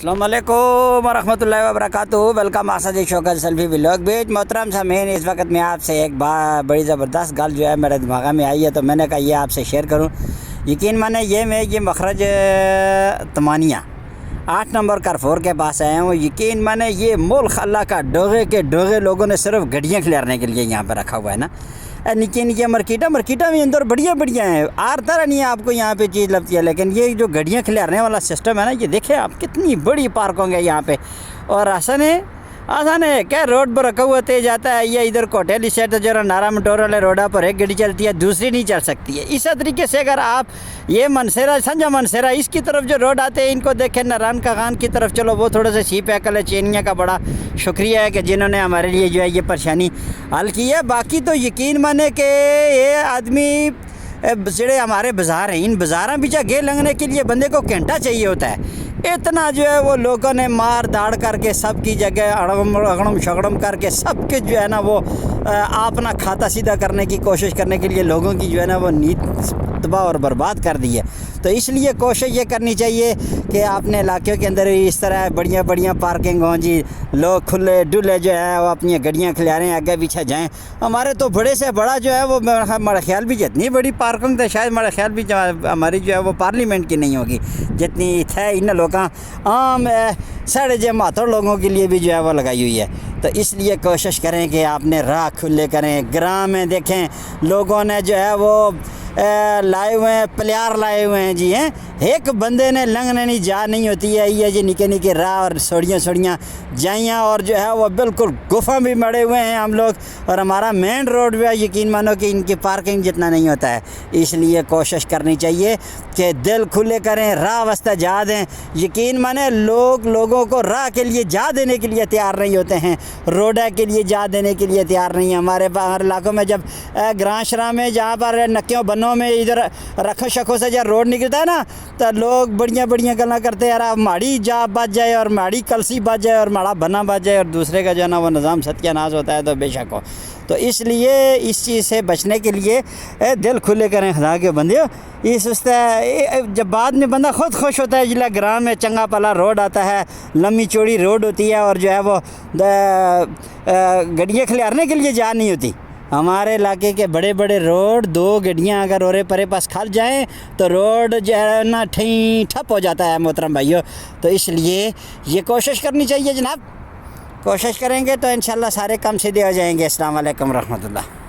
السلام علیکم ورحمۃ اللہ وبرکاتہ۔ ویلکم آسد شوکت سیلفی ولاگ بیچ محترم سامعین، اس وقت میں آپ سے ایک بڑی زبردست گل جو ہے میرے دماغ میں آئی ہے، تو میں نے کہا یہ آپ سے شیئر کروں۔ یقین مانے یہ مخرج تمانیہ 8 نمبر کارفور کے پاس آئے ہوں۔ یقین مانے یہ ملک اللہ کا ڈوغے کے ڈوغے لوگوں نے صرف گڈیاں کھلارنے کے لیے یہاں پہ رکھا ہوا ہے نا۔ نکے نکے مرکیٹا بھی اندر بڑھیا ہیں، ہر طرح نہیں ہے آپ کو یہاں پہ چیز لگتی ہے، لیکن یہ جو گڈیاں کھلارنے والا سسٹم ہے نا، یہ دیکھیں آپ کتنی بڑی پارکنگ ہے یہاں پہ۔ اور آسان ہے کیا روڈ پر رکھا ہوا تیز جاتا ہے، یہ ادھر کوٹیلی سیٹ جو نارا مٹور والے روڈا پر ایک گاڑی چلتی ہے دوسری نہیں چل سکتی ہے۔ اسی طریقے سے اگر آپ یہ سنجا منصیرہ اس کی طرف جو روڈ آتے ہیں ان کو دیکھیں، ناران کا خان کی طرف چلو، وہ تھوڑا سا سی پیکل ہے۔ چینیا کا بڑا شکریہ ہے کہ جنہوں نے ہمارے لیے جو ہے یہ پریشانی حل کی ہے۔ باقی تو یقین مانے کہ یہ آدمی جڑے ہمارے بازار ہیں، ان بازاراں بھی گے لنگنے کے لیے بندے کو گھنٹہ چاہیے ہوتا ہے۔ اتنا جو ہے وہ لوگوں نے مار داڑ کر کے سب کی جگہ اگڑم شگڑم کر کے سب کے جو ہے نا وہ اپنا کھاتا سیدھا کرنے کی کوشش کرنے کے لیے لوگوں کی جو ہے نا وہ نیت تباہ اور برباد کر دی ہے۔ تو اس لیے کوشش یہ کرنی چاہیے کہ اپنے علاقے کے اندر اس طرح بڑیاں پارکنگ ہوں جی، لوگ کھلے ڈلے جو ہے وہ اپنی گڈیاں کھلاریں، آگے پیچھے جائیں۔ ہمارے تو بڑے سے بڑا جو ہے وہ ہمارا خیال بھی جتنی بڑی پارکنگ تو شاید ہمارا خیال بھی ہماری جو ہے وہ پارلیمنٹ کی نہیں ہوگی جتنی ہے ان لوگوں عام ساڑھے جو مہاتر لوگوں کے لیے بھی جو ہے وہ لگائی ہوئی ہے۔ تو اس لیے کوشش کریں کہ آپ نے راہ کھلے کریں۔ گرام میں دیکھیں لوگوں نے جو ہے وہ لائے ہوئے ہیں، پلیار لائے ہوئے ہیں جی، ایک بندے نے لنگنے نہیں جا نہیں ہوتی ہے، یہ جی نکے راہ اور سوڑیاں جائیاں، اور جو ہے وہ بالکل گفا بھی مڑے ہوئے ہیں ہم لوگ، اور ہمارا مین روڈ بھی ہے، یقین مانو کہ ان کی پارکنگ جتنا نہیں ہوتا ہے۔ اس لیے کوشش کرنی چاہیے کہ دل کھلے کریں، راہ واسطہ جا دیں۔ یقین مانے لوگوں کو راہ کے لیے جا دینے کے لیے تیار نہیں ہوتے ہیں، روڈا کے لیے جا دینے کے لیے تیار نہیں ہیں۔ ہمارے علاقوں میں جب گراں شراں میں جہاں پر نکیوں بنوں میں ادھر رکھو شکھوں سے جب روڈ نکلتا ہے نا، تو لوگ بڑیاں گلاں کرتے ہیں، یار ماڑی جا بچ جائے اور ماڑی کلسی بچ جائے اور ماڑا بنا بچ جائے، اور دوسرے کا جو ہے نا وہ نظام ستیہ ناز ہوتا ہے، تو بے شک ہو۔ تو اس لیے اس چیز سے بچنے کے لیے دل کھلے کریں خدا کے بندے۔ اس جب بعد میں بندہ خود خوش ہوتا ہے جلا گرام میں چنگا پلا روڈ آتا ہے، لمبی چوڑی روڈ ہوتی ہے، اور جو ہے وہ گڈیاں کھلارنے کے لیے جا نہیں ہوتی۔ ہمارے علاقے کے بڑے روڈ 2 گڈیاں اگر اورے پرے پاس کھل جائیں تو روڈ جو ہے نا ٹھپ ہو جاتا ہے محترم بھائیو۔ تو اس لیے یہ کوشش کرنی چاہیے جناب، کوشش کریں گے تو انشاءاللہ سارے کام سیدھے ہو جائیں گے۔ السلام علیکم ورحمۃ اللہ۔